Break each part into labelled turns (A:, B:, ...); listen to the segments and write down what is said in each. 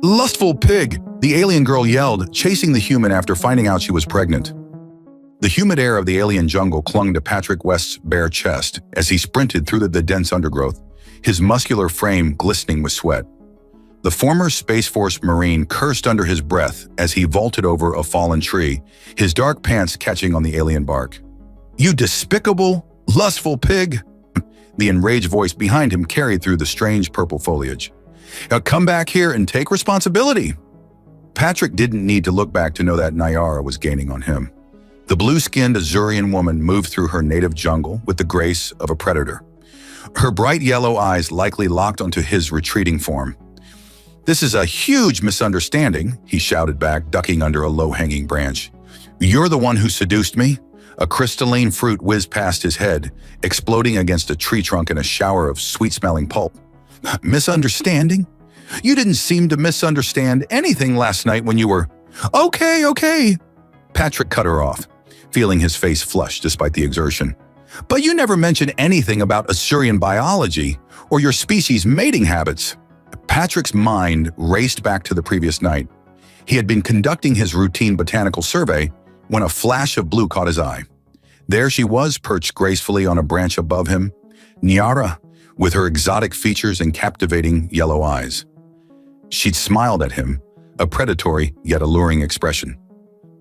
A: Lustful pig! The alien girl yelled, chasing the human after finding out she was pregnant. The humid air of the alien jungle clung to Patrick West's bare chest as he sprinted through the dense undergrowth, his muscular frame glistening with sweat. The former Space Force Marine cursed under his breath as he vaulted over a fallen tree, his dark pants catching on the alien bark. "You despicable, lustful pig!" The enraged voice behind him carried through the strange purple foliage. "Now come back here and take responsibility." Patrick didn't need to look back to know that Nyara was gaining on him. The blue-skinned Azurian woman moved through her native jungle with the grace of a predator. Her bright yellow eyes likely locked onto his retreating form. "This is a huge misunderstanding," he shouted back, ducking under a low-hanging branch. "You're the one who seduced me?" A crystalline fruit whizzed past his head, exploding against a tree trunk in a shower of sweet-smelling pulp. "Misunderstanding? You didn't seem to misunderstand anything last night when you were—" Okay. Patrick cut her off, feeling his face flush despite the exertion. "But you never mentioned anything about Azurian biology or your species' mating habits." Patrick's mind raced back to the previous night. He had been conducting his routine botanical survey when a flash of blue caught his eye. There she was, perched gracefully on a branch above him, Nyara, with her exotic features and captivating yellow eyes. She'd smiled at him, a predatory yet alluring expression.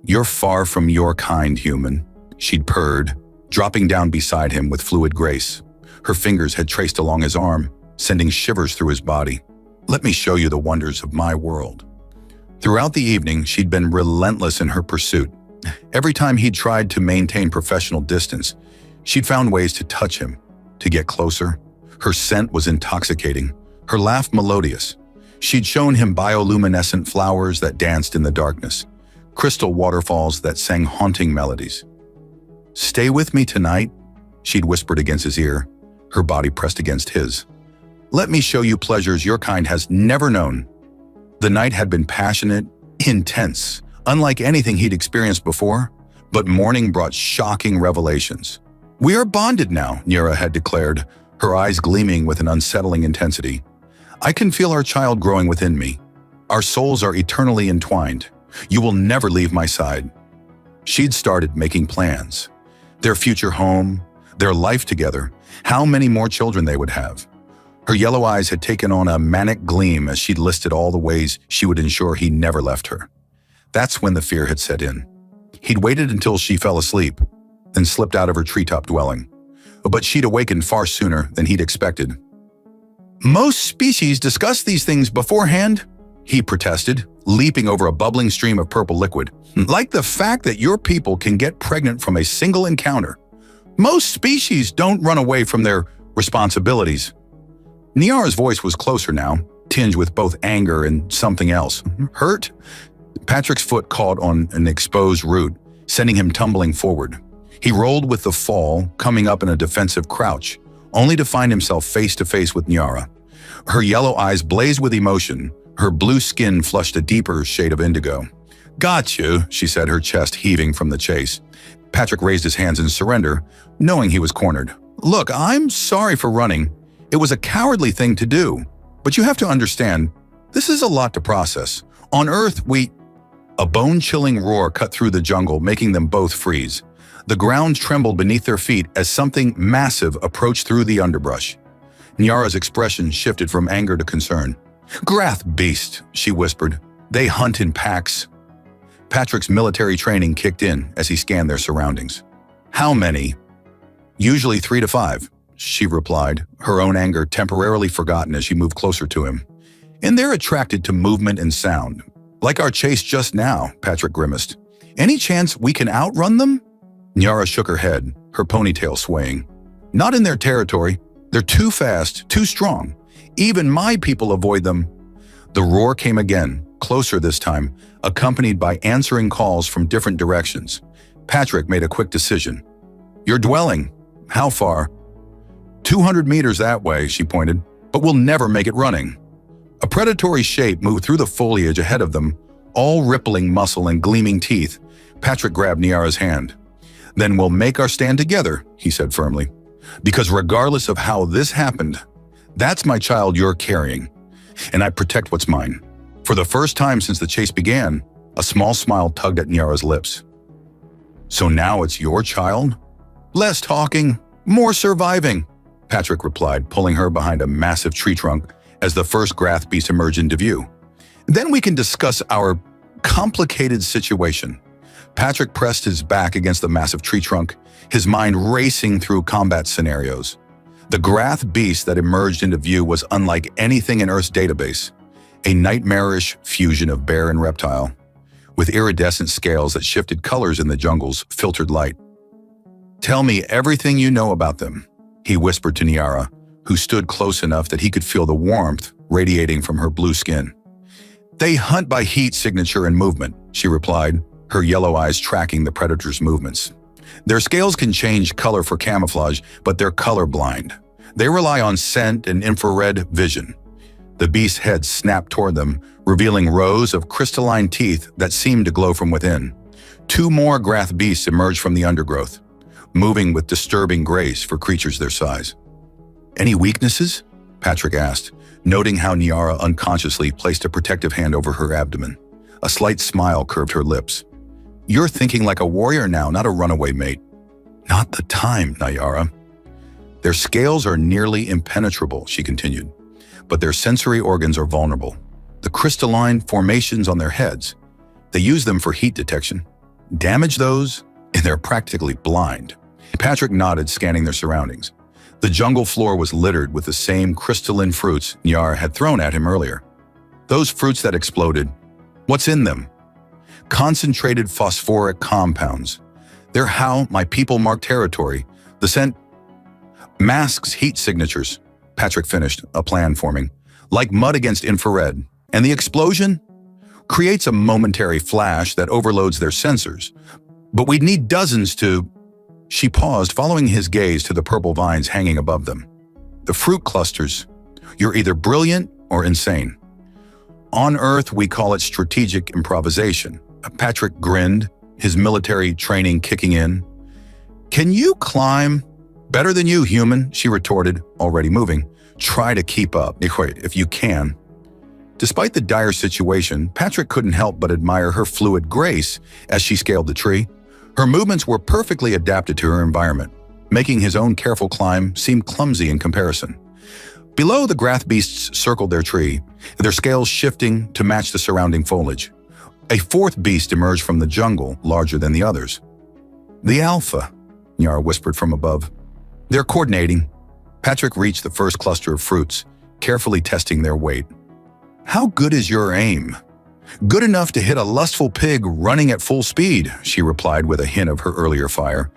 A: "You're far from your kind, human," she'd purred, dropping down beside him with fluid grace. Her fingers had traced along his arm, sending shivers through his body. "Let me show you the wonders of my world." Throughout the evening, she'd been relentless in her pursuit. Every time he'd tried to maintain professional distance, she'd found ways to touch him, to get closer. Her scent was intoxicating, her laugh melodious. She'd shown him bioluminescent flowers that danced in the darkness, crystal waterfalls that sang haunting melodies. "Stay with me tonight," she'd whispered against his ear, her body pressed against his. "Let me show you pleasures your kind has never known." The night had been passionate, intense, unlike anything he'd experienced before, but morning brought shocking revelations. "We are bonded now," Nyara had declared, her eyes gleaming with an unsettling intensity. "I can feel our child growing within me. Our souls are eternally entwined. You will never leave my side." She'd started making plans. Their future home, their life together, how many more children they would have. Her yellow eyes had taken on a manic gleam as she'd listed all the ways she would ensure he never left her. That's when the fear had set in. He'd waited until she fell asleep, then slipped out of her treetop dwelling. But she'd awakened far sooner than he'd expected. "Most species discuss these things beforehand," he protested, leaping over a bubbling stream of purple liquid. "Like the fact that your people can get pregnant from a single encounter. Most species don't run away from their responsibilities." Nyara's voice was closer now, tinged with both anger and something else. "Hurt?" Patrick's foot caught on an exposed root, sending him tumbling forward. He rolled with the fall, coming up in a defensive crouch, only to find himself face to face with Nyara. Her yellow eyes blazed with emotion, her blue skin flushed a deeper shade of indigo. "Got you," she said, her chest heaving from the chase. Patrick raised his hands in surrender, knowing he was cornered. "Look, I'm sorry for running. It was a cowardly thing to do. But you have to understand, this is a lot to process. On Earth, A bone-chilling roar cut through the jungle, making them both freeze. The ground trembled beneath their feet as something massive approached through the underbrush. Nyara's expression shifted from anger to concern. "Grath beast," she whispered. "They hunt in packs." Patrick's military training kicked in as he scanned their surroundings. "How many?" "Usually 3 to 5, she replied, her own anger temporarily forgotten as she moved closer to him. "And they're attracted to movement and sound. Like our chase just now," Patrick grimaced. "Any chance we can outrun them?" Nyara shook her head, her ponytail swaying. "Not in their territory. They're too fast, too strong. Even my people avoid them." The roar came again, closer this time, accompanied by answering calls from different directions. Patrick made a quick decision. "Your dwelling. How far?" 200 meters that way, she pointed, "but we'll never make it running." A predatory shape moved through the foliage ahead of them, all rippling muscle and gleaming teeth. Patrick grabbed Nyara's hand. "Then we'll make our stand together," he said firmly. "Because regardless of how this happened, that's my child you're carrying, and I protect what's mine. For For the first time since the chase began, a small smile tugged at Nyara's lips. "So now it's your child?" "Less talking, more surviving," Patrick replied, pulling her behind a massive tree trunk as the first Grath beast emerged into view. "Then we can discuss our complicated situation." Patrick pressed his back against the massive tree trunk, his mind racing through combat scenarios. The Grath beast that emerged into view was unlike anything in Earth's database, a nightmarish fusion of bear and reptile, with iridescent scales that shifted colors in the jungle's filtered light. "Tell me everything you know about them," he whispered to Nyara, who stood close enough that he could feel the warmth radiating from her blue skin. "They hunt by heat signature and movement," she replied, her yellow eyes tracking the predator's movements. "Their scales can change color for camouflage, but they're colorblind. They rely on scent and infrared vision." The beast's head snapped toward them, revealing rows of crystalline teeth that seemed to glow from within. Two more Grath beasts emerged from the undergrowth, moving with disturbing grace for creatures their size. "Any weaknesses?" Patrick asked, noting how Nyara unconsciously placed a protective hand over her abdomen. A slight smile curved her lips. "You're thinking like a warrior now, not a runaway mate." "Not the time, Nyara." "Their scales are nearly impenetrable," she continued, "but their sensory organs are vulnerable. The crystalline formations on their heads, they use them for heat detection. Damage those, and they're practically blind." Patrick nodded, scanning their surroundings. The jungle floor was littered with the same crystalline fruits Nyara had thrown at him earlier. Those fruits that exploded. What's in them? Concentrated phosphoric compounds. They're how my people mark territory. The scent masks heat signatures, Patrick finished, a plan forming, like mud against infrared. And the explosion creates a momentary flash that overloads their sensors. But we'd need dozens to... She paused, following his gaze to the purple vines hanging above them. "The fruit clusters. You're either brilliant or insane. On Earth, we call it strategic improvisation." Patrick grinned, his military training kicking in. "Can you climb?" "Better than you, human," she retorted, already moving. "Try to keep up, if you can." Despite the dire situation, Patrick couldn't help but admire her fluid grace as she scaled the tree. Her movements were perfectly adapted to her environment, making his own careful climb seem clumsy in comparison. Below, the Grath beasts circled their tree, their scales shifting to match the surrounding foliage. A fourth beast emerged from the jungle, larger than the others. "The Alpha," Nyara whispered from above. "They're coordinating." Patrick reached the first cluster of fruits, carefully testing their weight. "How good is your aim?" "Good enough to hit a lustful pig running at full speed," she replied with a hint of her earlier fire.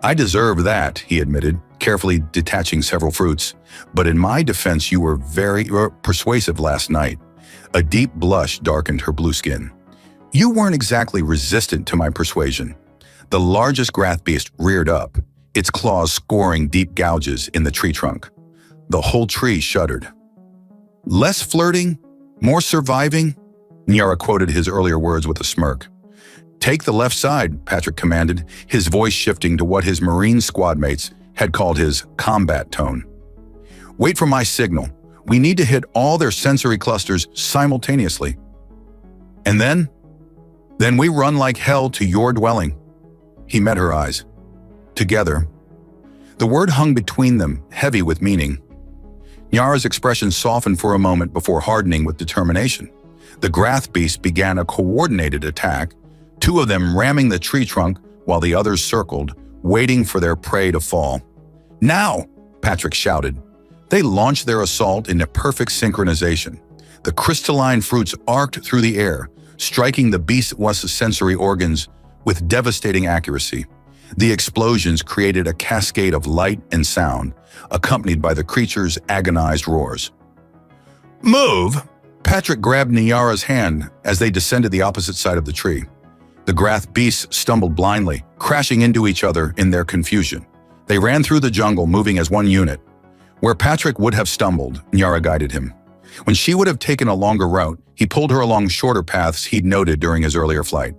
A: "I deserve that," he admitted, carefully detaching several fruits. "But in my defense, you were very persuasive last night." A deep blush darkened her blue skin. "You weren't exactly resistant to my persuasion." The largest Grath beast reared up, its claws scoring deep gouges in the tree trunk. The whole tree shuddered. "Less flirting, more surviving?" Nyara quoted his earlier words with a smirk. "Take the left side," Patrick commanded, his voice shifting to what his Marine squad mates had called his combat tone. "Wait for my signal. We need to hit all their sensory clusters simultaneously. And then we run like hell to your dwelling." He met her eyes. "Together." The word hung between them, heavy with meaning. Nyara's expression softened for a moment before hardening with determination. The Grath beasts began a coordinated attack, two of them ramming the tree trunk while the others circled, waiting for their prey to fall. "Now!" Patrick shouted. They launched their assault in a perfect synchronization. The crystalline fruits arced through the air, striking the beast's sensory organs with devastating accuracy. The explosions created a cascade of light and sound, accompanied by the creature's agonized roars. "Move!" Patrick grabbed Nyara's hand as they descended the opposite side of the tree. The Grath beasts stumbled blindly, crashing into each other in their confusion. They ran through the jungle, moving as one unit. Where Patrick would have stumbled, Nyara guided him. When she would have taken a longer route, he pulled her along shorter paths he'd noted during his earlier flight.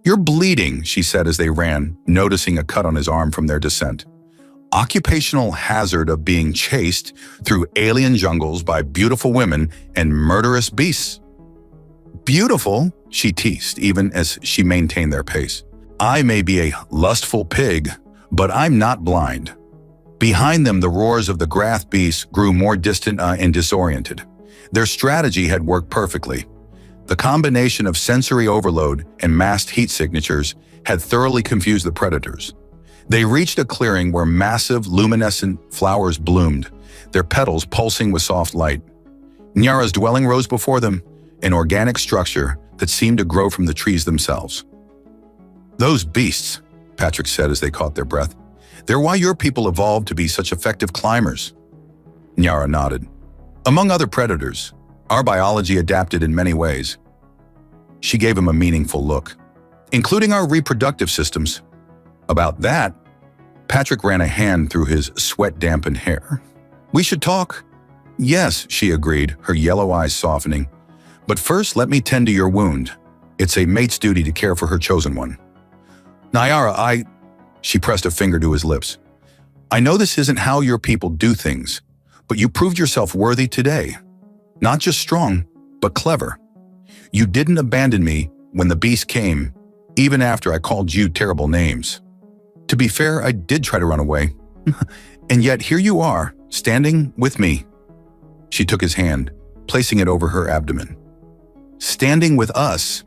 A: "You're bleeding," she said as they ran, noticing a cut on his arm from their descent. Occupational hazard of being chased through alien jungles by beautiful women and murderous beasts. Beautiful, she teased, even as she maintained their pace. I may be a lustful pig, but I'm not blind. Behind them, the roars of the Grath beasts grew more distant and disoriented. Their strategy had worked perfectly. The combination of sensory overload and masked heat signatures had thoroughly confused the predators. They reached a clearing where massive, luminescent flowers bloomed, their petals pulsing with soft light. Nyara's dwelling rose before them, an organic structure that seemed to grow from the trees themselves. Those beasts, Patrick said as they caught their breath. They're why your people evolved to be such effective climbers. Nyara nodded. Among other predators, our biology adapted in many ways. She gave him a meaningful look, including our reproductive systems. About that, Patrick ran a hand through his sweat-dampened hair. We should talk. Yes, she agreed, her yellow eyes softening. But first, let me tend to your wound. It's a mate's duty to care for her chosen one. Nyara, She pressed a finger to his lips. I know this isn't how your people do things, but you proved yourself worthy today. Not just strong, but clever. You didn't abandon me when the beast came, even after I called you terrible names. To be fair, I did try to run away. And yet here you are, standing with me. She took his hand, placing it over her abdomen. Standing with us.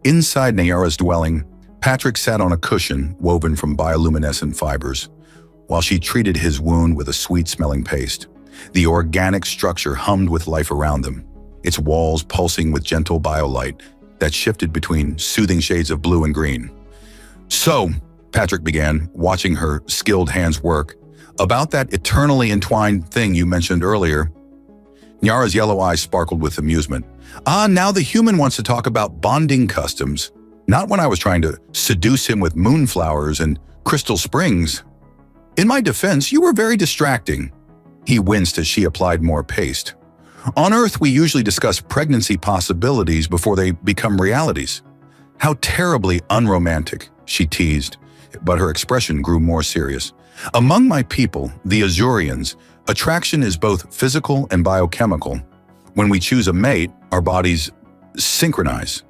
A: Inside Nyara's dwelling, Patrick sat on a cushion woven from bioluminescent fibers, while she treated his wound with a sweet-smelling paste. The organic structure hummed with life around them, its walls pulsing with gentle biolight that shifted between soothing shades of blue and green. So, Patrick began, watching her skilled hands work, about that eternally entwined thing you mentioned earlier. Nyara's yellow eyes sparkled with amusement. Now the human wants to talk about bonding customs. Not when I was trying to seduce him with moonflowers and crystal springs. In my defense, you were very distracting. He winced as she applied more paste. On Earth, we usually discuss pregnancy possibilities before they become realities. How terribly unromantic, she teased, but her expression grew more serious. Among my people, the Azurians, attraction is both physical and biochemical. When we choose a mate, our bodies synchronize.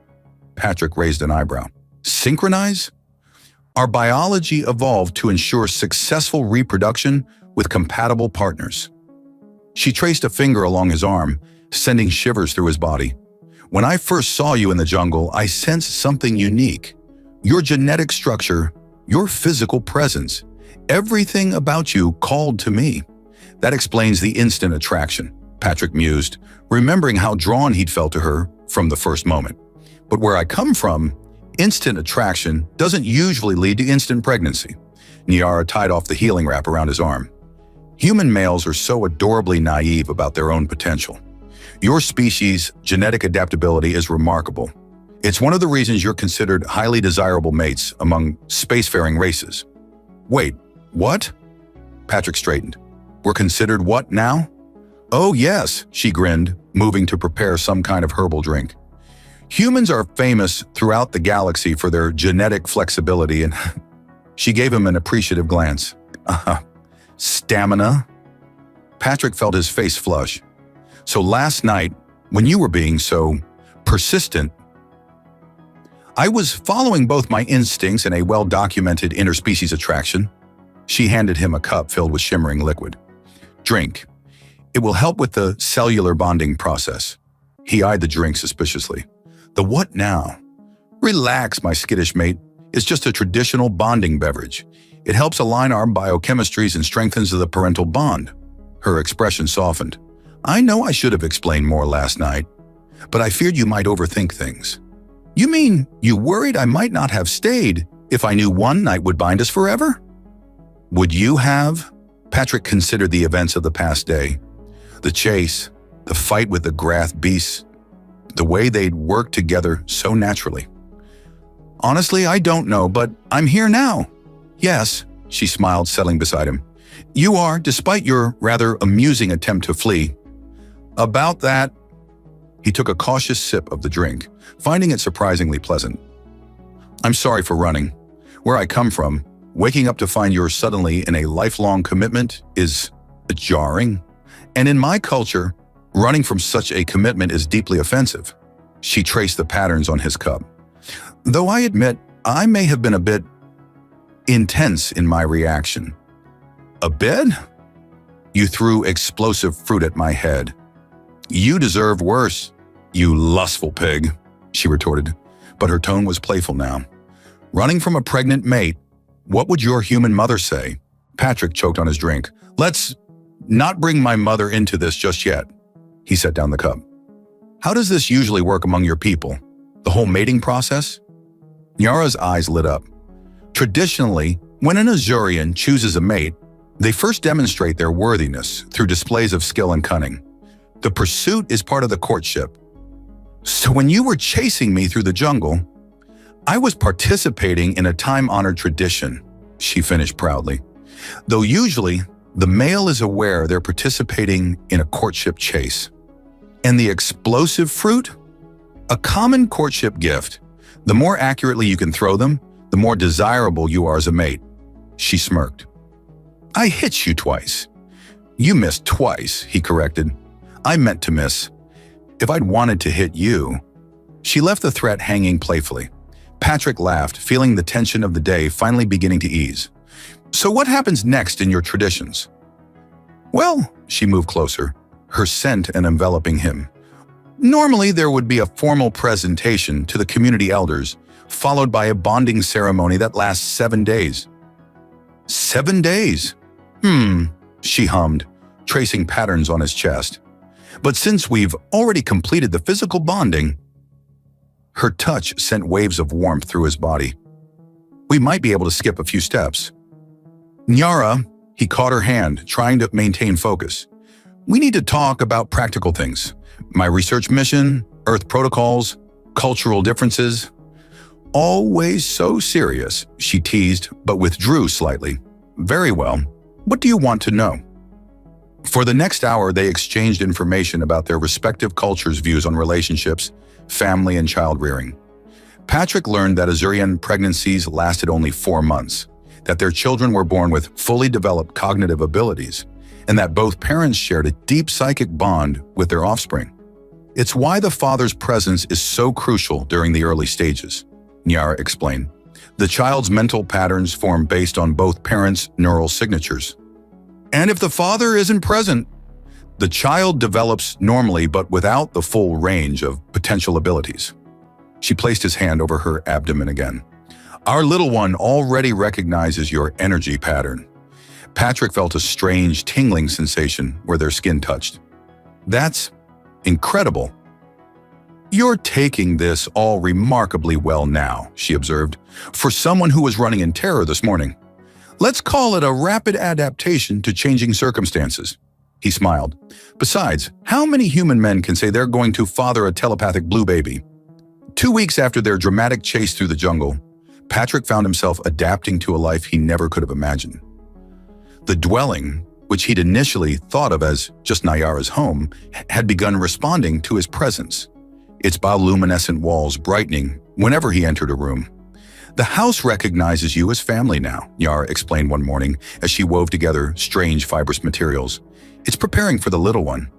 A: Patrick raised an eyebrow. Synchronize? Our biology evolved to ensure successful reproduction with compatible partners. She traced a finger along his arm, sending shivers through his body. When I first saw you in the jungle, I sensed something unique. Your genetic structure, your physical presence, everything about you called to me. That explains the instant attraction, Patrick mused, remembering how drawn he'd felt to her from the first moment. But where I come from, instant attraction doesn't usually lead to instant pregnancy. Nyara tied off the healing wrap around his arm. Human males are so adorably naive about their own potential. Your species' genetic adaptability is remarkable. It's one of the reasons you're considered highly desirable mates among spacefaring races. Wait, what? Patrick straightened. We're considered what now? Oh yes, she grinned, moving to prepare some kind of herbal drink. Humans are famous throughout the galaxy for their genetic flexibility, and she gave him an appreciative glance. Stamina? Patrick felt his face flush. So last night, when you were being so persistent, I was following both my instincts and a well-documented interspecies attraction. She handed him a cup filled with shimmering liquid. Drink. It will help with the cellular bonding process. He eyed the drink suspiciously. The what now? Relax, my skittish mate. It's just a traditional bonding beverage. It helps align our biochemistries and strengthens the parental bond. Her expression softened. I know I should have explained more last night, but I feared you might overthink things. You mean you worried I might not have stayed if I knew one night would bind us forever? Would you have? Patrick considered the events of the past day. The chase, the fight with the Grath beasts, the way they'd worked together so naturally. Honestly, I don't know, but I'm here now. Yes, she smiled, settling beside him. You are, despite your rather amusing attempt to flee. About that, he took a cautious sip of the drink, finding it surprisingly pleasant. I'm sorry for running. Where I come from, waking up to find you're suddenly in a lifelong commitment is jarring. And in my culture, running from such a commitment is deeply offensive. She traced the patterns on his cup. Though I admit, I may have been a bit intense in my reaction. A bit? You threw explosive fruit at my head. You deserve worse, you lustful pig, she retorted, but her tone was playful now. Running from a pregnant mate, what would your human mother say? Patrick choked on his drink. Let's not bring my mother into this just yet. He set down the cup. How does this usually work among your people? The whole mating process? Nyara's eyes lit up. Traditionally, when an Azurian chooses a mate, they first demonstrate their worthiness through displays of skill and cunning. The pursuit is part of the courtship. So when you were chasing me through the jungle, I was participating in a time-honored tradition, she finished proudly. Though usually, the male is aware they're participating in a courtship chase. And the explosive fruit? A common courtship gift. The more accurately you can throw them, the more desirable you are as a mate. She smirked. I hit you twice. You missed twice, he corrected. I meant to miss. If I'd wanted to hit you. She left the threat hanging playfully. Patrick laughed, feeling the tension of the day finally beginning to ease. So what happens next in your traditions? Well, she moved closer, her scent enveloping him. Normally, there would be a formal presentation to the community elders, followed by a bonding ceremony that lasts 7 days. 7 days? She hummed, tracing patterns on his chest. But since we've already completed the physical bonding, her touch sent waves of warmth through his body. We might be able to skip a few steps. Nyara, he caught her hand, trying to maintain focus. We need to talk about practical things. My research mission, Earth protocols, cultural differences. Always so serious, she teased, but withdrew slightly. Very well. What do you want to know? For the next hour, they exchanged information about their respective cultures' views on relationships, family, and child rearing. Patrick learned that Azurian pregnancies lasted only 4 months, that their children were born with fully developed cognitive abilities, and that both parents shared a deep psychic bond with their offspring. It's why the father's presence is so crucial during the early stages, Nyara explained. The child's mental patterns form based on both parents' neural signatures. And if the father isn't present, the child develops normally but without the full range of potential abilities. She placed his hand over her abdomen again. Our little one already recognizes your energy pattern. Patrick felt a strange tingling sensation where their skin touched. That's incredible. You're taking this all remarkably well now, she observed, for someone who was running in terror this morning. Let's call it a rapid adaptation to changing circumstances. He smiled. Besides, how many human men can say they're going to father a telepathic blue baby? 2 weeks after their dramatic chase through the jungle, Patrick found himself adapting to a life he never could have imagined. The dwelling, which he'd initially thought of as just Nyara's home, had begun responding to his presence, its bioluminescent walls brightening whenever he entered a room. The house recognizes you as family now, Nyara explained one morning as she wove together strange fibrous materials. It's preparing for the little one.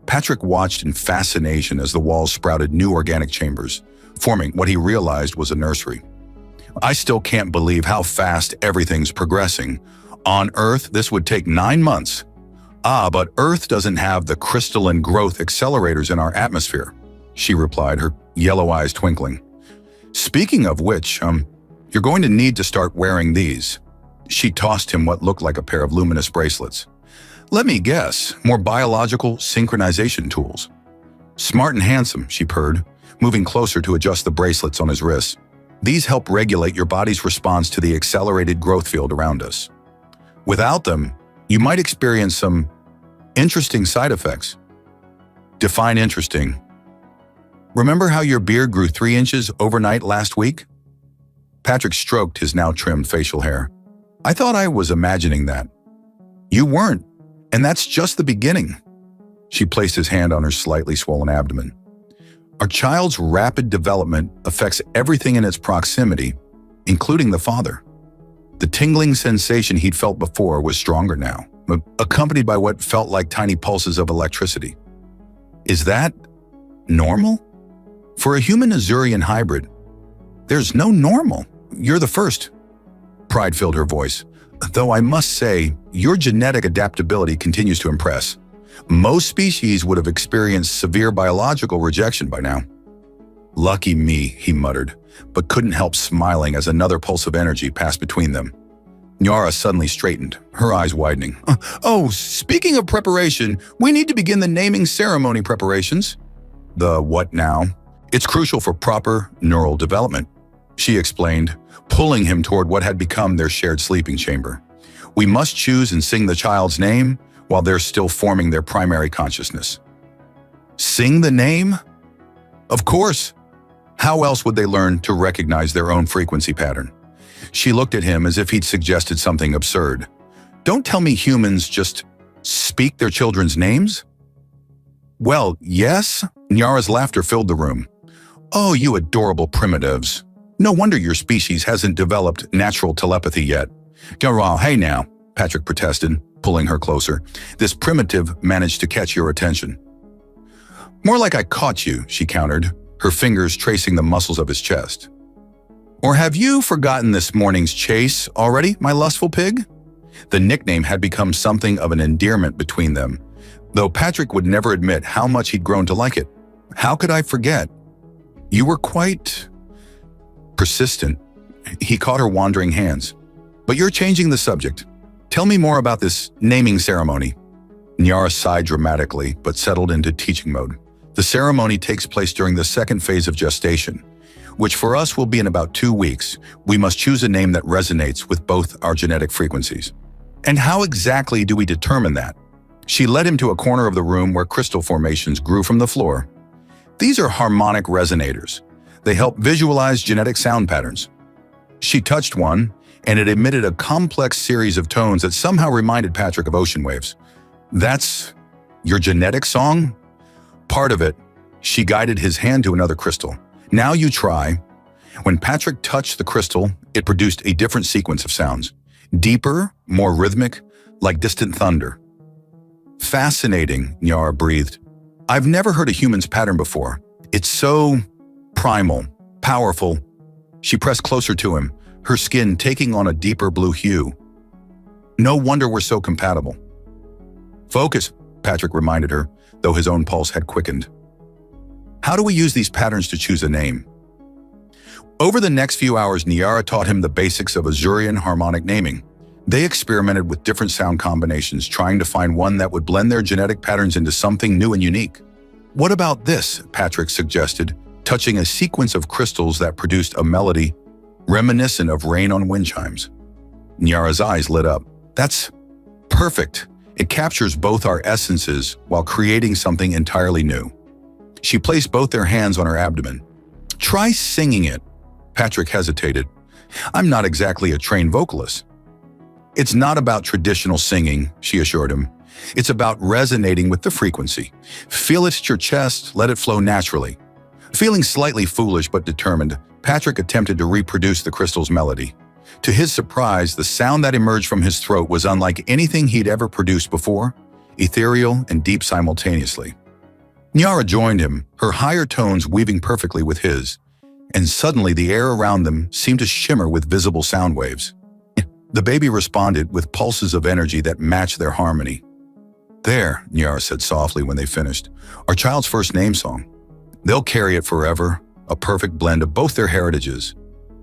A: Patrick watched in fascination as the walls sprouted new organic chambers, forming what he realized was a nursery. I still can't believe how fast everything's progressing. On Earth, this would take 9 months. But Earth doesn't have the crystalline growth accelerators in our atmosphere, she replied, her yellow eyes twinkling. Speaking of which, you're going to need to start wearing these. She tossed him what looked like a pair of luminous bracelets. Let me guess, more biological synchronization tools. Smart and handsome, she purred, moving closer to adjust the bracelets on his wrists. These help regulate your body's response to the accelerated growth field around us. Without them, you might experience some interesting side effects. Define interesting. Remember how your beard grew 3 inches overnight last week? Patrick stroked his now trimmed facial hair. I thought I was imagining that. You weren't, and that's just the beginning. She placed his hand on her slightly swollen abdomen. Our child's rapid development affects everything in its proximity, including the father. The tingling sensation he'd felt before was stronger now, accompanied by what felt like tiny pulses of electricity. Is that normal? For a human Azurian hybrid, there's no normal. You're the first. Pride filled her voice. Though I must say, your genetic adaptability continues to impress. Most species would have experienced severe biological rejection by now. Lucky me, he muttered, but couldn't help smiling as another pulse of energy passed between them. Nyara suddenly straightened, her eyes widening. Oh, speaking of preparation, we need to begin the naming ceremony preparations. The what now? It's crucial for proper neural development, she explained, pulling him toward what had become their shared sleeping chamber. We must choose and sing the child's name while they're still forming their primary consciousness. Sing the name? Of course. How else would they learn to recognize their own frequency pattern? She looked at him as if he'd suggested something absurd. Don't tell me humans just speak their children's names? Well, yes. Nyara's laughter filled the room. Oh, you adorable primitives. No wonder your species hasn't developed natural telepathy yet. Hey now, Patrick protested, pulling her closer. This primitive managed to catch your attention. More like I caught you, she countered, her fingers tracing the muscles of his chest. Or have you forgotten this morning's chase already, my lustful pig? The nickname had become something of an endearment between them, though Patrick would never admit how much he'd grown to like it. How could I forget? You were quite persistent. He caught her wandering hands. But you're changing the subject. Tell me more about this naming ceremony. Nyara sighed dramatically, but settled into teaching mode. The ceremony takes place during the second phase of gestation, which for us will be in about 2 weeks. We must choose a name that resonates with both our genetic frequencies. And how exactly do we determine that? She led him to a corner of the room where crystal formations grew from the floor. These are harmonic resonators. They help visualize genetic sound patterns. She touched one, and it emitted a complex series of tones that somehow reminded Patrick of ocean waves. That's your genetic song? Part of it. She guided his hand to another crystal. Now you try. When Patrick touched the crystal, it produced a different sequence of sounds. Deeper, more rhythmic, like distant thunder. Fascinating, Nyara breathed. I've never heard a human's pattern before. It's so primal, powerful. She pressed closer to him, her skin taking on a deeper blue hue. No wonder we're so compatible. Focus, Patrick reminded her, though his own pulse had quickened. How do we use these patterns to choose a name? Over the next few hours, Nyara taught him the basics of Azurian harmonic naming. They experimented with different sound combinations, trying to find one that would blend their genetic patterns into something new and unique. What about this? Patrick suggested, touching a sequence of crystals that produced a melody reminiscent of rain on wind chimes. Nyara's eyes lit up. That's perfect. It captures both our essences while creating something entirely new. She placed both their hands on her abdomen. Try singing it. Patrick hesitated. I'm not exactly a trained vocalist. It's not about traditional singing, she assured him. It's about resonating with the frequency. Feel it at your chest, let it flow naturally. Feeling slightly foolish but determined, Patrick attempted to reproduce the crystal's melody. To his surprise, the sound that emerged from his throat was unlike anything he'd ever produced before, ethereal and deep simultaneously. Nyara joined him, her higher tones weaving perfectly with his, and suddenly the air around them seemed to shimmer with visible sound waves. The baby responded with pulses of energy that matched their harmony. There, Nyara said softly when they finished, our child's first name song. They'll carry it forever, a perfect blend of both their heritages.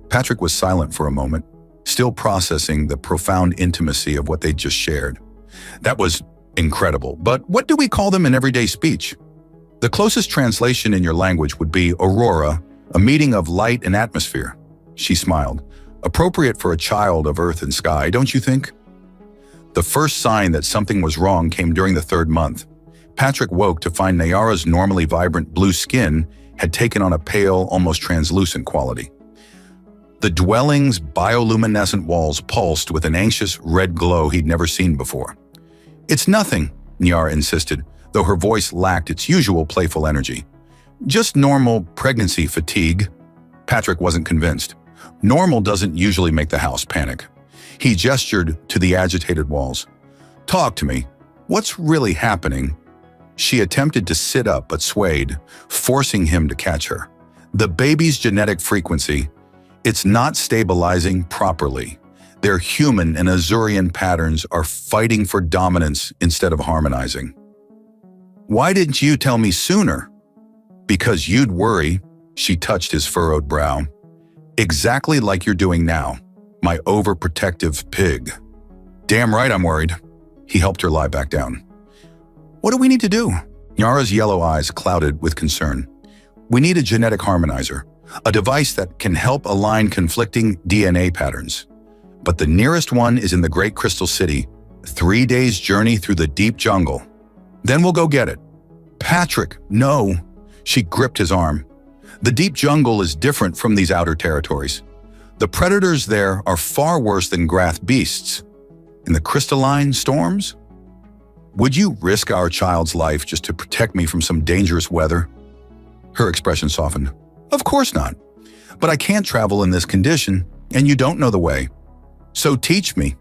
A: Patrick was silent for a moment, still processing the profound intimacy of what they'd just shared. That was incredible, but what do we call them in everyday speech? The closest translation in your language would be aurora, a meeting of light and atmosphere. She smiled. Appropriate for a child of earth and sky, don't you think? The first sign that something was wrong came during the 3rd month. Patrick woke to find Nyara's normally vibrant blue skin had taken on a pale, almost translucent quality. The dwelling's bioluminescent walls pulsed with an anxious red glow he'd never seen before. It's nothing, Nyara insisted, though her voice lacked its usual playful energy. Just normal pregnancy fatigue. Patrick wasn't convinced. Normal doesn't usually make the house panic. He gestured to the agitated walls. Talk to me. What's really happening? She attempted to sit up but swayed, forcing him to catch her. The baby's genetic frequency, it's not stabilizing properly. Their human and Azurian patterns are fighting for dominance instead of harmonizing. Why didn't you tell me sooner? Because you'd worry, she touched his furrowed brow. Exactly like you're doing now, my overprotective pig. Damn right I'm worried. He helped her lie back down. What do we need to do? Nyara's yellow eyes clouded with concern. We need a genetic harmonizer, a device that can help align conflicting DNA patterns. But the nearest one is in the Great Crystal City, 3 days' journey through the deep jungle. Then we'll go get it. Patrick, no. She gripped his arm. The deep jungle is different from these outer territories. The predators there are far worse than Grath beasts. In the crystalline storms? Would you risk our child's life just to protect me from some dangerous weather? Her expression softened. Of course not. But I can't travel in this condition, and you don't know the way. So teach me.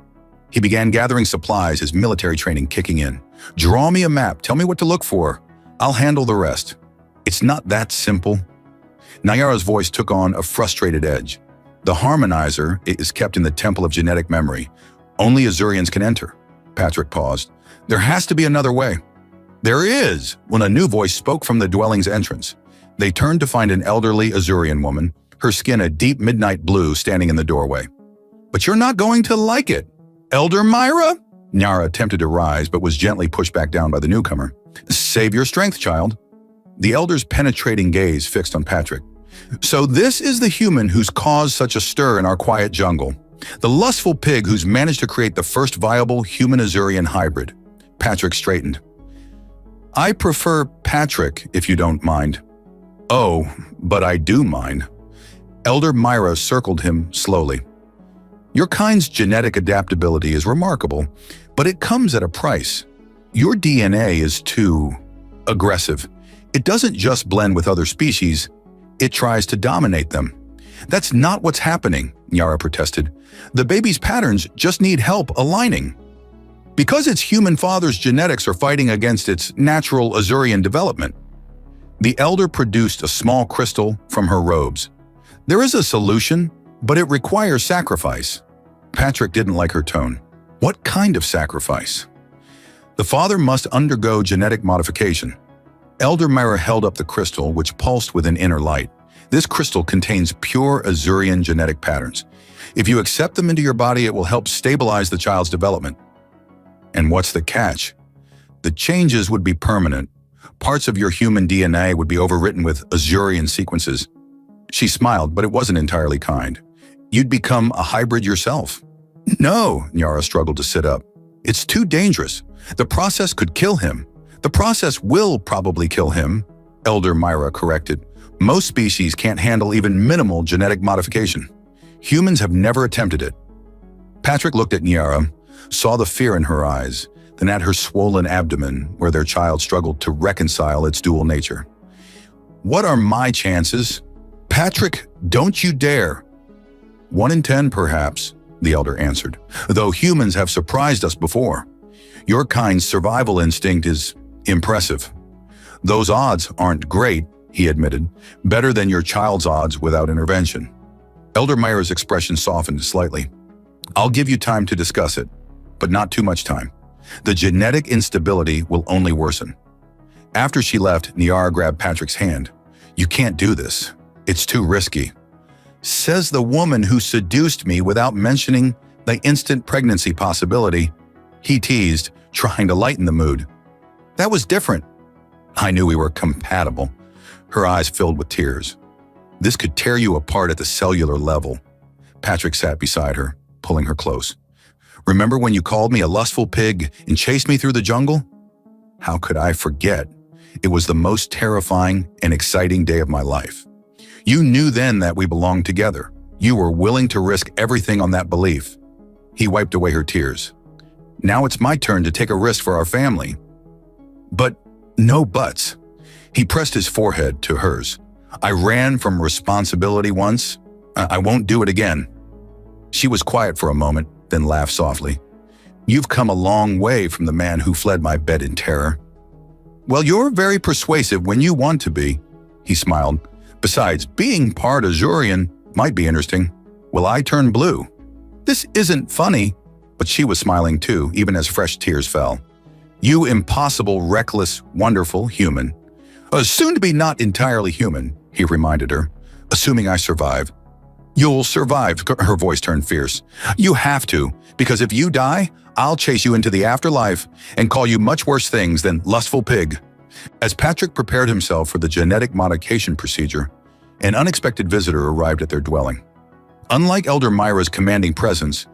A: He began gathering supplies, his military training kicking in. Draw me a map, tell me what to look for. I'll handle the rest. It's not that simple. Nyara's voice took on a frustrated edge. The harmonizer is kept in the Temple of Genetic Memory. Only Azurians can enter. Patrick paused. There has to be another way. There is, when a new voice spoke from the dwelling's entrance. They turned to find an elderly Azurian woman, her skin a deep midnight blue, standing in the doorway. But you're not going to like it. Elder Myra? Nyara attempted to rise, but was gently pushed back down by the newcomer. Save your strength, child. The elder's penetrating gaze fixed on Patrick. So this is the human who's caused such a stir in our quiet jungle. The lustful pig who's managed to create the first viable human-Azurian hybrid. Patrick straightened. I prefer Patrick, if you don't mind. Oh, but I do mind. Elder Myra circled him slowly. Your kind's genetic adaptability is remarkable, but it comes at a price. Your DNA is too aggressive. It doesn't just blend with other species, it tries to dominate them. That's not what's happening, Nyara protested. The baby's patterns just need help aligning. Because its human father's genetics are fighting against its natural Azurian development. The elder produced a small crystal from her robes. There is a solution, but it requires sacrifice. Patrick didn't like her tone. What kind of sacrifice? The father must undergo genetic modification. Elder Myra held up the crystal, which pulsed with an inner light. This crystal contains pure Azurian genetic patterns. If you accept them into your body, it will help stabilize the child's development. And what's the catch? The changes would be permanent. Parts of your human DNA would be overwritten with Azurian sequences. She smiled, but it wasn't entirely kind. You'd become a hybrid yourself. No, Nyara struggled to sit up. It's too dangerous. The process could kill him. The process will probably kill him, Elder Myra corrected. Most species can't handle even minimal genetic modification. Humans have never attempted it. Patrick looked at Nyara, saw the fear in her eyes, then at her swollen abdomen, where their child struggled to reconcile its dual nature. What are my chances? Patrick, don't you dare. 1 in 10, perhaps, the elder answered, though humans have surprised us before. Your kind's survival instinct is impressive. Those odds aren't great, he admitted, better than your child's odds without intervention. Elder Myra's expression softened slightly. I'll give you time to discuss it, but not too much time. The genetic instability will only worsen. After she left, Nyara grabbed Patrick's hand. You can't do this. It's too risky. Says the woman who seduced me without mentioning the instant pregnancy possibility. He teased, trying to lighten the mood. That was different. I knew we were compatible. Her eyes filled with tears. This could tear you apart at the cellular level. Patrick sat beside her, pulling her close. Remember when you called me a lustful pig and chased me through the jungle? How could I forget? It was the most terrifying and exciting day of my life. You knew then that we belonged together. You were willing to risk everything on that belief. He wiped away her tears. Now it's my turn to take a risk for our family. But no buts. He pressed his forehead to hers. I ran from responsibility once. I won't do it again. She was quiet for a moment, then laughed softly. You've come a long way from the man who fled my bed in terror. Well, you're very persuasive when you want to be, he smiled, Besides, being part Azurian might be interesting. Will I turn blue? This isn't funny, but she was smiling too, even as fresh tears fell. You impossible, reckless, wonderful human. Soon to be not entirely human, he reminded her. Assuming I survive. You'll survive, her voice turned fierce. You have to, because if you die, I'll chase you into the afterlife and call you much worse things than lustful pig. As Patrick prepared himself for the genetic modification procedure, an unexpected visitor arrived at their dwelling. Unlike Elder Myra's commanding presence,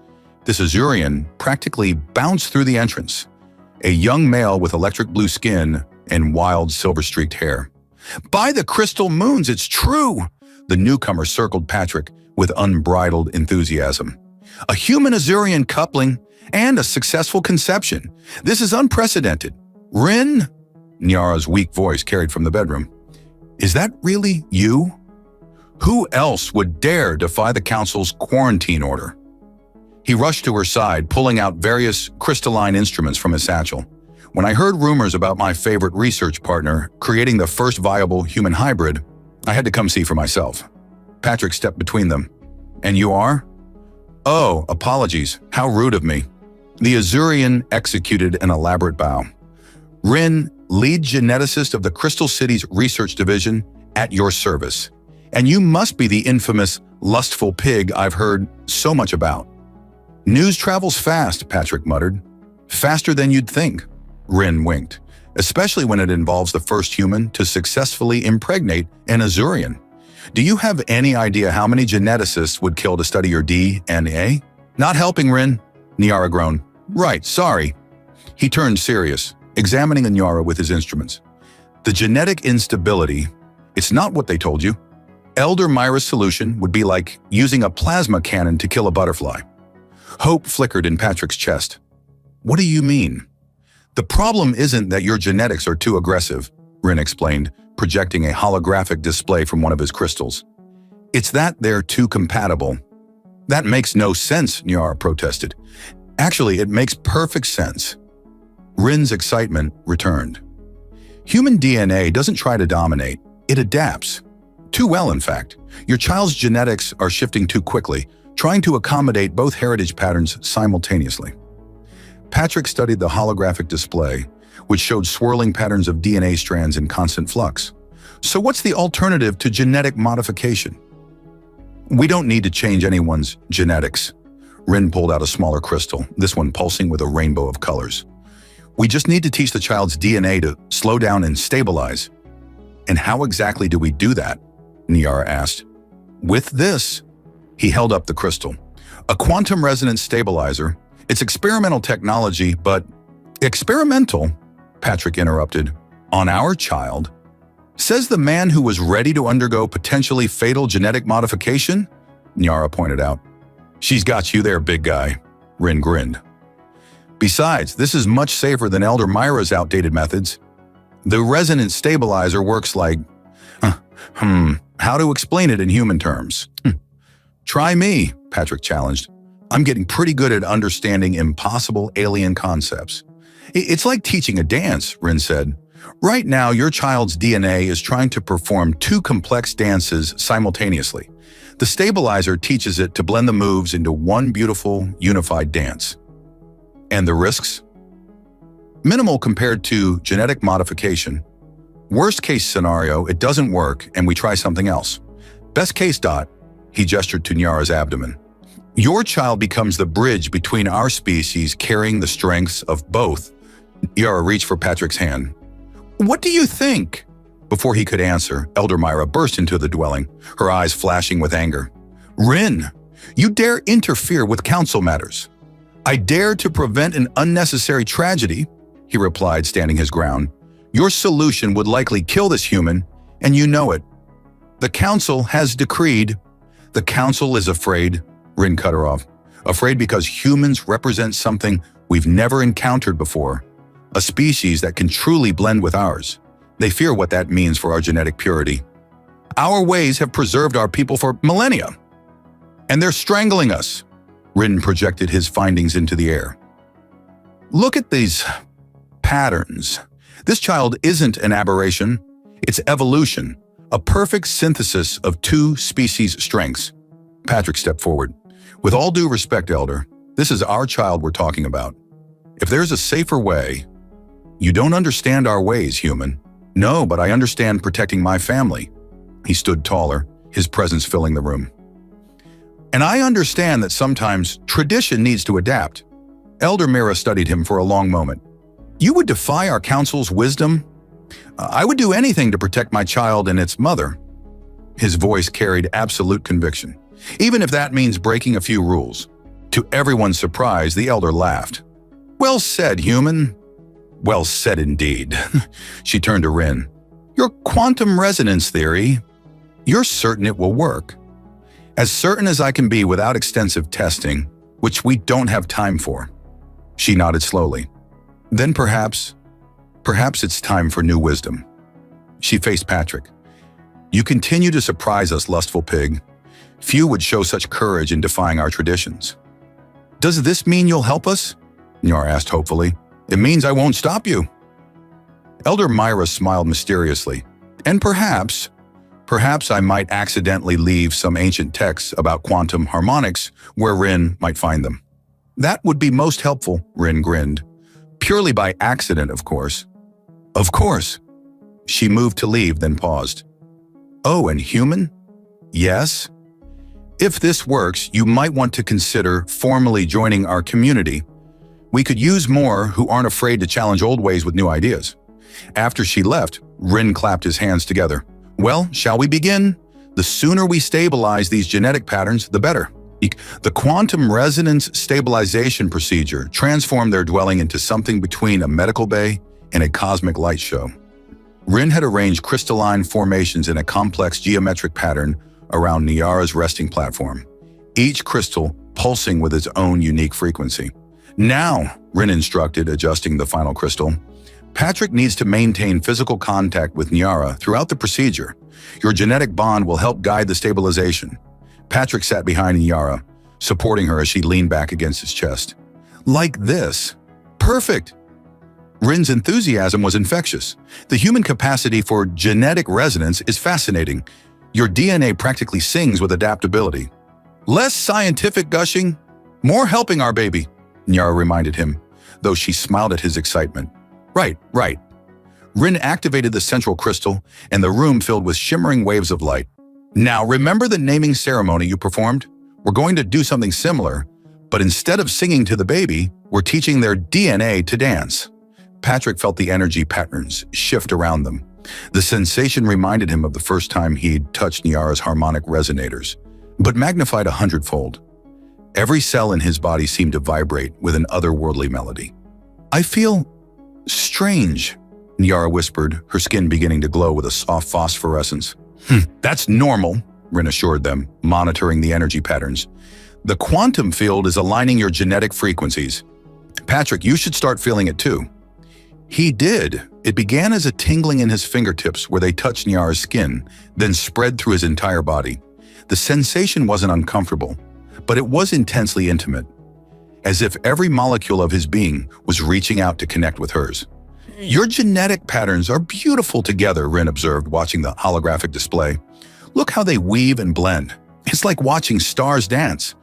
A: this Azurian practically bounced through the entrance, a young male with electric blue skin and wild silver-streaked hair. By the crystal moons, it's true! The newcomer circled Patrick with unbridled enthusiasm. A human Azurian coupling and a successful conception. This is unprecedented. Rin? Nyara's weak voice carried from the bedroom. Is that really you? Who else would dare defy the council's quarantine order? He rushed to her side, pulling out various crystalline instruments from his satchel. When I heard rumors about my favorite research partner creating the first viable human hybrid, I had to come see for myself. Patrick stepped between them. And you are? Oh, apologies. How rude of me. The Azurian executed an elaborate bow. Rin, lead geneticist of the Crystal City's research division, at your service. And you must be the infamous lustful pig I've heard so much about. News travels fast, Patrick muttered. Faster than you'd think, Rin winked, especially when it involves the first human to successfully impregnate an Azurian. Do you have any idea how many geneticists would kill to study your DNA? Not helping, Rin, Nyara groaned. Right, sorry. He turned serious, examining Nyara with his instruments. The genetic instability, it's not what they told you. Elder Myra's solution would be like using a plasma cannon to kill a butterfly. Hope flickered in Patrick's chest. What do you mean? The problem isn't that your genetics are too aggressive, Rin explained, projecting a holographic display from one of his crystals. It's that they're too compatible. That makes no sense, Nyara protested. Actually, it makes perfect sense. Rin's excitement returned. Human DNA doesn't try to dominate, it adapts. Too well, in fact. Your child's genetics are shifting too quickly, trying to accommodate both heritage patterns simultaneously. Patrick studied the holographic display, which showed swirling patterns of DNA strands in constant flux. So what's the alternative to genetic modification? We don't need to change anyone's genetics. Rin pulled out a smaller crystal, this one pulsing with a rainbow of colors. We just need to teach the child's DNA to slow down and stabilize. And how exactly do we do that? Nyara asked. With this, he held up the crystal. A quantum resonance stabilizer. It's experimental technology, but experimental, Patrick interrupted. On our child? Says the man who was ready to undergo potentially fatal genetic modification? Nyara pointed out. She's got you there, big guy, Rin grinned. Besides, this is much safer than Elder Myra's outdated methods. The resonance stabilizer works like… how to explain it in human terms? Try me, Patrick challenged. I'm getting pretty good at understanding impossible alien concepts. It's like teaching a dance, Rin said. Right now, your child's DNA is trying to perform two complex dances simultaneously. The stabilizer teaches it to blend the moves into one beautiful, unified dance. And the risks? Minimal compared to genetic modification. Worst case scenario, it doesn't work and we try something else. Best case, he gestured to Nyara's abdomen. Your child becomes the bridge between our species carrying the strengths of both. Nyara reached for Patrick's hand. What do you think? Before he could answer, Elder Myra burst into the dwelling, her eyes flashing with anger. Rin, you dare interfere with council matters. I dare to prevent an unnecessary tragedy, he replied, standing his ground. Your solution would likely kill this human, and you know it. The council has decreed. The council is afraid, Rin cut her off. Afraid because humans represent something we've never encountered before. A species that can truly blend with ours. They fear what that means for our genetic purity. Our ways have preserved our people for millennia. And they're strangling us. Rin projected his findings into the air. Look at these patterns. This child isn't an aberration. It's evolution. A perfect synthesis of two species' strengths. Patrick stepped forward. With all due respect, Elder, this is our child we're talking about. If there's a safer way... You don't understand our ways, human. No, but I understand protecting my family. He stood taller, his presence filling the room. And I understand that sometimes tradition needs to adapt. Elder Mira studied him for a long moment. You would defy our council's wisdom? I would do anything to protect my child and its mother. His voice carried absolute conviction, even if that means breaking a few rules. To everyone's surprise, the elder laughed. Well said, human. Well said indeed. She turned to Rin. Your quantum resonance theory, you're certain it will work? As certain as I can be without extensive testing, which we don't have time for. She nodded slowly. Then perhaps it's time for new wisdom. She faced Patrick. You continue to surprise us, lustful pig. Few would show such courage in defying our traditions. Does this mean you'll help us? Nyar asked hopefully. It means I won't stop you. Elder Myra smiled mysteriously. And perhaps I might accidentally leave some ancient texts about quantum harmonics where Rin might find them. That would be most helpful, Rin grinned. Purely by accident, of course. Of course. She moved to leave, then paused. Oh, and human? Yes? If this works, you might want to consider formally joining our community. We could use more who aren't afraid to challenge old ways with new ideas. After she left, Rin clapped his hands together. Well, shall we begin? The sooner we stabilize these genetic patterns, the better. The quantum resonance stabilization procedure transformed their dwelling into something between a medical bay and a cosmic light show. Rin had arranged crystalline formations in a complex geometric pattern around Nyara's resting platform, each crystal pulsing with its own unique frequency. Now, Rin instructed, adjusting the final crystal, Patrick needs to maintain physical contact with Nyara throughout the procedure. Your genetic bond will help guide the stabilization. Patrick sat behind Nyara, supporting her as she leaned back against his chest. Like this. Perfect! Rin's enthusiasm was infectious. The human capacity for genetic resonance is fascinating. Your DNA practically sings with adaptability. Less scientific gushing, more helping our baby, Nyara reminded him, though she smiled at his excitement. Right. Rin activated the central crystal, and the room filled with shimmering waves of light. Now, remember the naming ceremony you performed? We're going to do something similar, but instead of singing to the baby, we're teaching their DNA to dance. Patrick felt the energy patterns shift around them. The sensation reminded him of the first time he'd touched Nyara's harmonic resonators, but magnified 100-fold. Every cell in his body seemed to vibrate with an otherworldly melody. I feel strange, Nyara whispered, her skin beginning to glow with a soft phosphorescence. That's normal, Rin assured them, monitoring the energy patterns. The quantum field is aligning your genetic frequencies. Patrick, you should start feeling it too. He did. It began as a tingling in his fingertips where they touched Nyara's skin, then spread through his entire body. The sensation wasn't uncomfortable, but it was intensely intimate, as if every molecule of his being was reaching out to connect with hers. Your genetic patterns are beautiful together, Rin observed, watching the holographic display. Look how they weave and blend. It's like watching stars dance.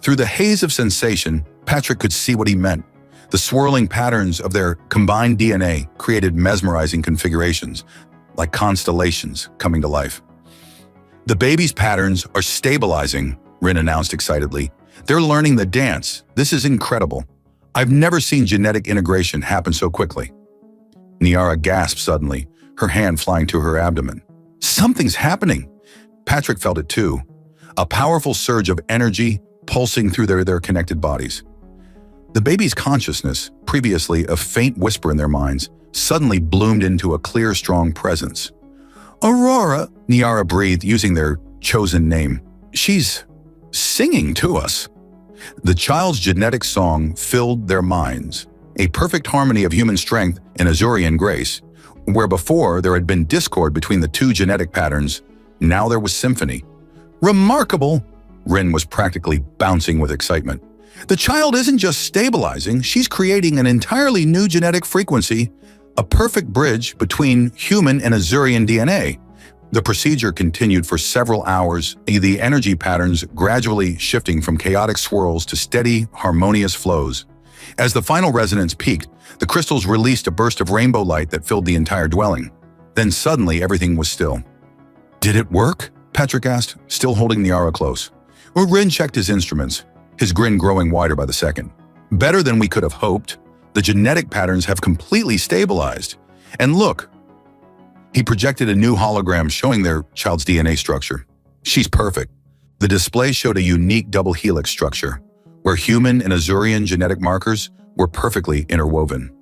A: Through the haze of sensation, Patrick could see what he meant. The swirling patterns of their combined DNA created mesmerizing configurations, like constellations coming to life. The baby's patterns are stabilizing, Rin announced excitedly. They're learning the dance. This is incredible. I've never seen genetic integration happen so quickly. Nyara gasped suddenly, her hand flying to her abdomen. Something's happening. Patrick felt it too. A powerful surge of energy pulsing through their connected bodies. The baby's consciousness, previously a faint whisper in their minds, suddenly bloomed into a clear, strong presence. Aurora, Nyara breathed, using their chosen name. She's singing to us. The child's genetic song filled their minds, a perfect harmony of human strength and Azurian grace. Where before there had been discord between the two genetic patterns, now there was symphony. Remarkable! Rin was practically bouncing with excitement. The child isn't just stabilizing, she's creating an entirely new genetic frequency, a perfect bridge between human and Azurian DNA. The procedure continued for several hours, the energy patterns gradually shifting from chaotic swirls to steady, harmonious flows. As the final resonance peaked, the crystals released a burst of rainbow light that filled the entire dwelling. Then suddenly everything was still. "Did it work?" Patrick asked, still holding Niara close. Rin checked his instruments, his grin growing wider by the second. "Better than we could have hoped. The genetic patterns have completely stabilized. And look." He projected a new hologram showing their child's DNA structure. "She's perfect." The display showed a unique double helix structure, where human and Azurian genetic markers were perfectly interwoven.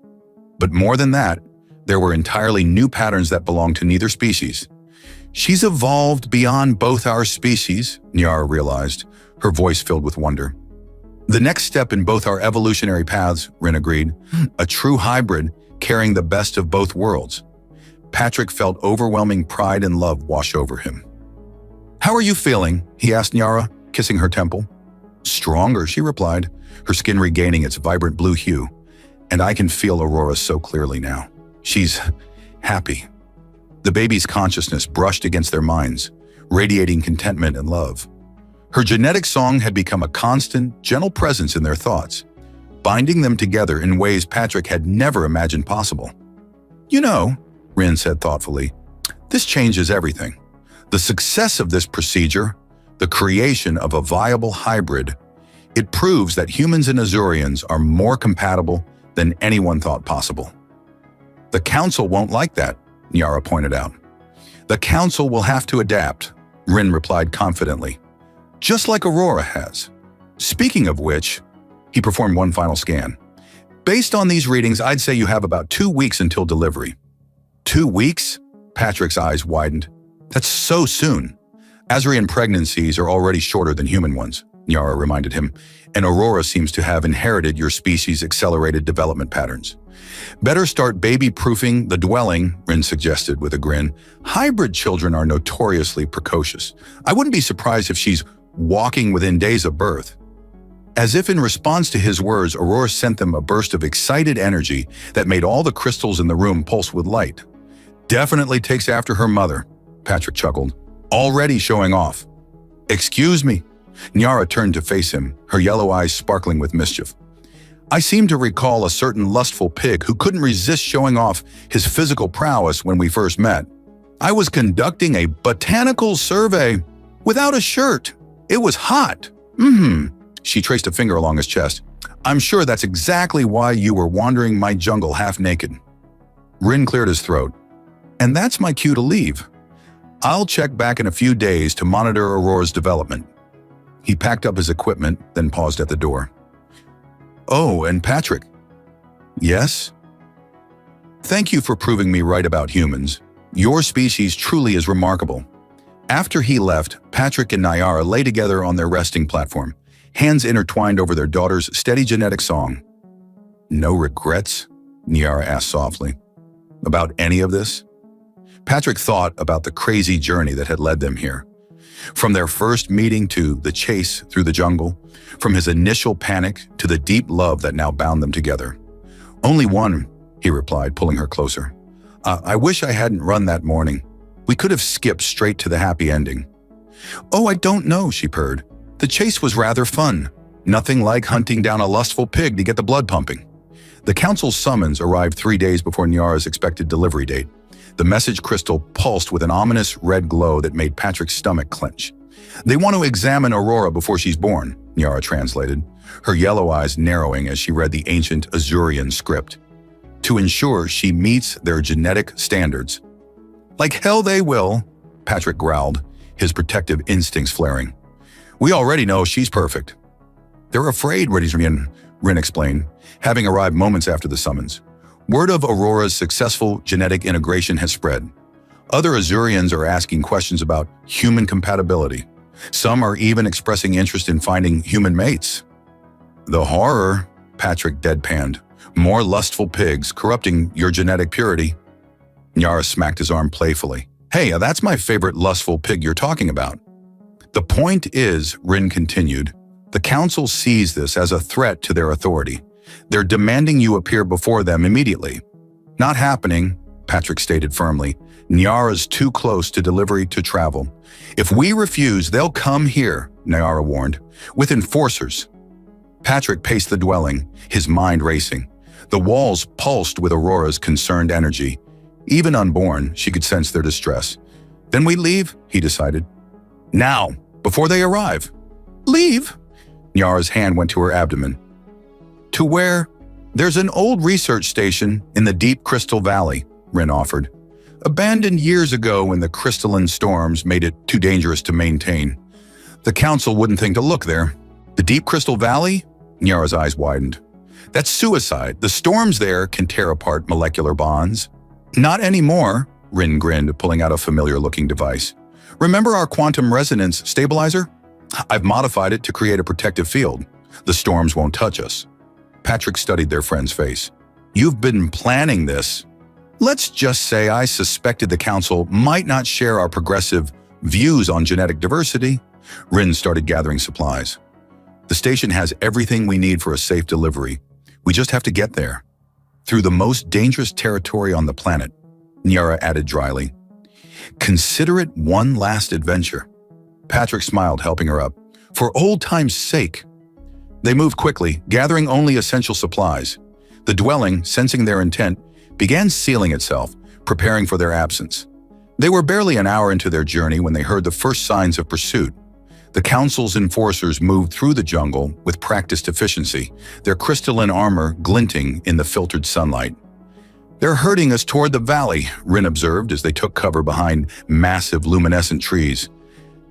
A: But more than that, there were entirely new patterns that belonged to neither species. "She's evolved beyond both our species," Niara realized, her voice filled with wonder. "The next step in both our evolutionary paths," Rin agreed, "a true hybrid carrying the best of both worlds." Patrick felt overwhelming pride and love wash over him. "How are you feeling?" he asked Niara, kissing her temple. "Stronger," she replied, her skin regaining its vibrant blue hue. "And I can feel Aurora so clearly now. She's happy." The baby's consciousness brushed against their minds, radiating contentment and love. Her genetic song had become a constant, gentle presence in their thoughts, binding them together in ways Patrick had never imagined possible. "You know," Rin said thoughtfully, "this changes everything. The success of this procedure, the creation of a viable hybrid, it proves that humans and Azurians are more compatible than anyone thought possible." "The Council won't like that," Niara pointed out. "The Council will have to adapt," Rin replied confidently, "just like Aurora has. Speaking of which," he performed one final scan. "Based on these readings, I'd say you have about 2 weeks until delivery." 2 weeks? Patrick's eyes widened. "That's so soon." "Azurian pregnancies are already shorter than human ones," Niara reminded him, "and Aurora seems to have inherited your species' accelerated development patterns." "Better start baby-proofing the dwelling," Rin suggested with a grin. "Hybrid children are notoriously precocious. I wouldn't be surprised if she's walking within days of birth." As if in response to his words, Aurora sent them a burst of excited energy that made all the crystals in the room pulse with light. "Definitely takes after her mother," Patrick chuckled. "Already showing off." "Excuse me." Niara turned to face him, her yellow eyes sparkling with mischief. "I seem to recall a certain lustful pig who couldn't resist showing off his physical prowess when we first met. I was conducting a botanical survey without a shirt. It was hot." She traced a finger along his chest. "I'm sure that's exactly why you were wandering my jungle half naked." Rin cleared his throat. "And that's my cue to leave. I'll check back in a few days to monitor Aurora's development." He packed up his equipment, then paused at the door. "Oh, and Patrick." "Yes?" "Thank you for proving me right about humans. Your species truly is remarkable." After he left, Patrick and Niara lay together on their resting platform, hands intertwined over their daughter's steady genetic song. "No regrets?" Niara asked softly. "About any of this?" Patrick thought about the crazy journey that had led them here. From their first meeting to the chase through the jungle, from his initial panic to the deep love that now bound them together. "Only one," he replied, pulling her closer. I wish I hadn't run that morning. We could have skipped straight to the happy ending." "Oh, I don't know," she purred. "The chase was rather fun. Nothing like hunting down a lustful pig to get the blood pumping." The council's summons arrived 3 days before Niara's expected delivery date. The message crystal pulsed with an ominous red glow that made Patrick's stomach clench. "They want to examine Aurora before she's born," Niara translated, her yellow eyes narrowing as she read the ancient Azurian script. "To ensure she meets their genetic standards." "Like hell they will," Patrick growled, his protective instincts flaring. "We already know she's perfect." "They're afraid," Rin explained, having arrived moments after the summons. "Word of Aurora's successful genetic integration has spread. Other Azurians are asking questions about human compatibility. Some are even expressing interest in finding human mates." "The horror," Patrick deadpanned. "More lustful pigs corrupting your genetic purity." Niara smacked his arm playfully. "Hey, that's my favorite lustful pig you're talking about." "The point is," Rin continued, "the council sees this as a threat to their authority. They're demanding you appear before them immediately." "Not happening," Patrick stated firmly. Nyara's too close to delivery to travel. If we refuse, they'll come here, Nyara warned, with enforcers. Patrick paced the dwelling, his mind racing. The walls pulsed with Aurora's concerned energy. Even unborn, she could sense their distress. Then we leave, he decided. Now, before they arrive. Leave? Nyara's hand went to her abdomen. To where? There's an old research station in the deep Crystal Valley, Rin offered. Abandoned years ago when the crystalline storms made it too dangerous to maintain. The council wouldn't think to look there. The deep Crystal Valley? Nyara's eyes widened. That's suicide. The storms there can tear apart molecular bonds. Not anymore, Rin grinned, pulling out a familiar-looking device. Remember our quantum resonance stabilizer? I've modified it to create a protective field. The storms won't touch us. Patrick studied their friend's face. You've been planning this. Let's just say I suspected the council might not share our progressive views on genetic diversity. Rin started gathering supplies. The station has everything we need for a safe delivery. We just have to get there. Through the most dangerous territory on the planet, Nyara added dryly. Consider it one last adventure. Patrick smiled, helping her up. For old time's sake. They moved quickly, gathering only essential supplies. The dwelling, sensing their intent, began sealing itself, preparing for their absence. They were barely an hour into their journey when they heard the first signs of pursuit. The council's enforcers moved through the jungle with practiced efficiency, their crystalline armor glinting in the filtered sunlight. They're herding us toward the valley, Rin observed as they took cover behind massive luminescent trees.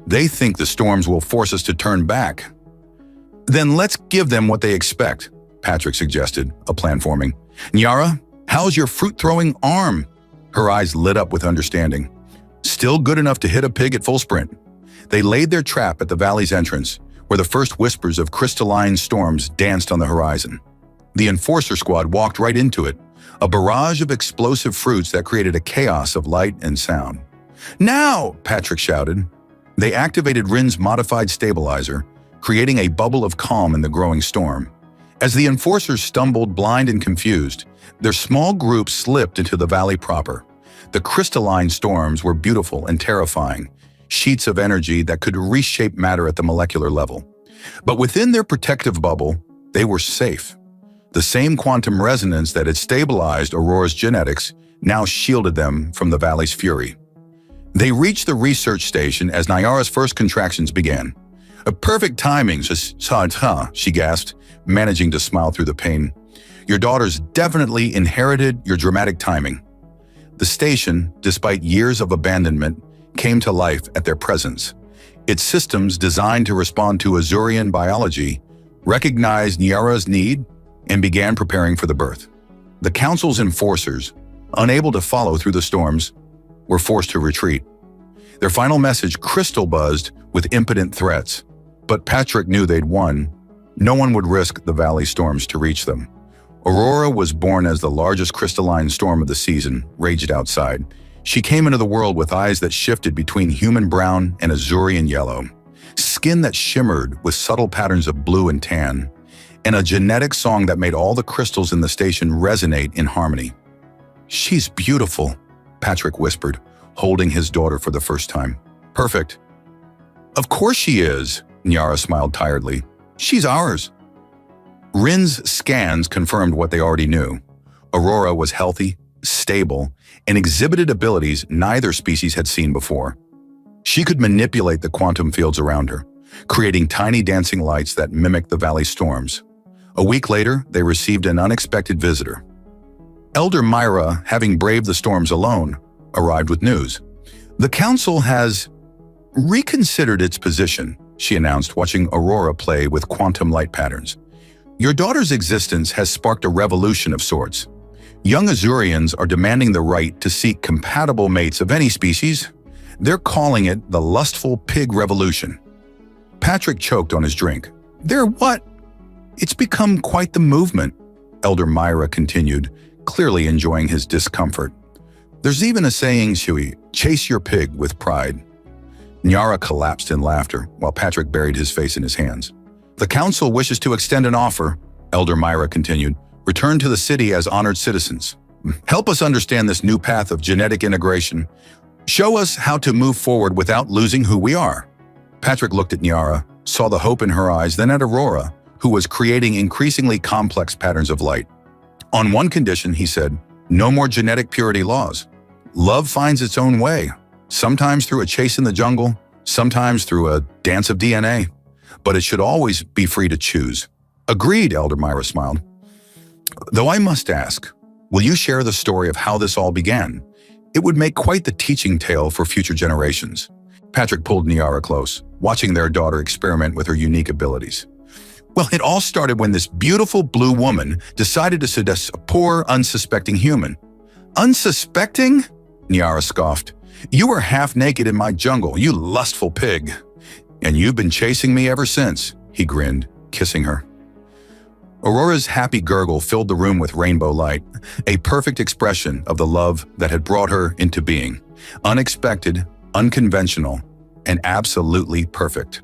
A: They think the storms will force us to turn back. Then let's give them what they expect, Patrick suggested, a plan forming. Nyara, how's your fruit-throwing arm? Her eyes lit up with understanding. Still good enough to hit a pig at full sprint. They laid their trap at the valley's entrance, where the first whispers of crystalline storms danced on the horizon. The enforcer squad walked right into it, a barrage of explosive fruits that created a chaos of light and sound. Now, Patrick shouted. They activated Rin's modified stabilizer, creating a bubble of calm in the growing storm. As the enforcers stumbled blind and confused, their small group slipped into the valley proper. The crystalline storms were beautiful and terrifying, sheets of energy that could reshape matter at the molecular level. But within their protective bubble, they were safe. The same quantum resonance that had stabilized Aurora's genetics now shielded them from the valley's fury. They reached the research station as Nyara's first contractions began. A perfect timing, she gasped, managing to smile through the pain. Your daughter's definitely inherited your dramatic timing. The station, despite years of abandonment, came to life at their presence. Its systems, designed to respond to Azurian biology, recognized Nyara's need and began preparing for the birth. The council's enforcers, unable to follow through the storms, were forced to retreat. Their final message crystal-buzzed with impotent threats, but Patrick knew they'd won. No one would risk the valley storms to reach them. Aurora was born as the largest crystalline storm of the season raged outside. She came into the world with eyes that shifted between human brown and Azurian yellow, skin that shimmered with subtle patterns of blue and tan, and a genetic song that made all the crystals in the station resonate in harmony. She's beautiful, Patrick whispered, holding his daughter for the first time. Perfect. Of course she is, Nyara smiled tiredly. She's ours. Rin's scans confirmed what they already knew. Aurora was healthy, stable, and exhibited abilities neither species had seen before. She could manipulate the quantum fields around her, creating tiny dancing lights that mimicked the valley storms. A week later, they received an unexpected visitor. Elder Myra, having braved the storms alone, arrived with news. The council has reconsidered its position, she announced, watching Aurora play with quantum light patterns. Your daughter's existence has sparked a revolution of sorts. Young Azurians are demanding the right to seek compatible mates of any species. They're calling it the Lustful Pig Revolution. Patrick choked on his drink. They're what? It's become quite the movement, Elder Myra continued, clearly enjoying his discomfort. There's even a saying, Shui, chase your pig with pride. Nyara collapsed in laughter, while Patrick buried his face in his hands. The council wishes to extend an offer, Elder Myra continued. Return to the city as honored citizens. Help us understand this new path of genetic integration. Show us how to move forward without losing who we are." Patrick looked at Nyara, saw the hope in her eyes, then at Aurora, who was creating increasingly complex patterns of light. "On one condition," he said, "no more genetic purity laws. Love finds its own way, sometimes through a chase in the jungle, sometimes through a dance of DNA, but it should always be free to choose." "Agreed," Elder Myra smiled. "Though I must ask, will you share the story of how this all began? It would make quite the teaching tale for future generations." Patrick pulled Nyara close, watching their daughter experiment with her unique abilities. "Well, it all started when this beautiful blue woman decided to seduce a poor, unsuspecting human." "Unsuspecting?" Nyara scoffed. "You were half naked in my jungle, you lustful pig. And you've been chasing me ever since," he grinned, kissing her. Aurora's happy gurgle filled the room with rainbow light, a perfect expression of the love that had brought her into being. Unexpected, unconventional, and absolutely perfect.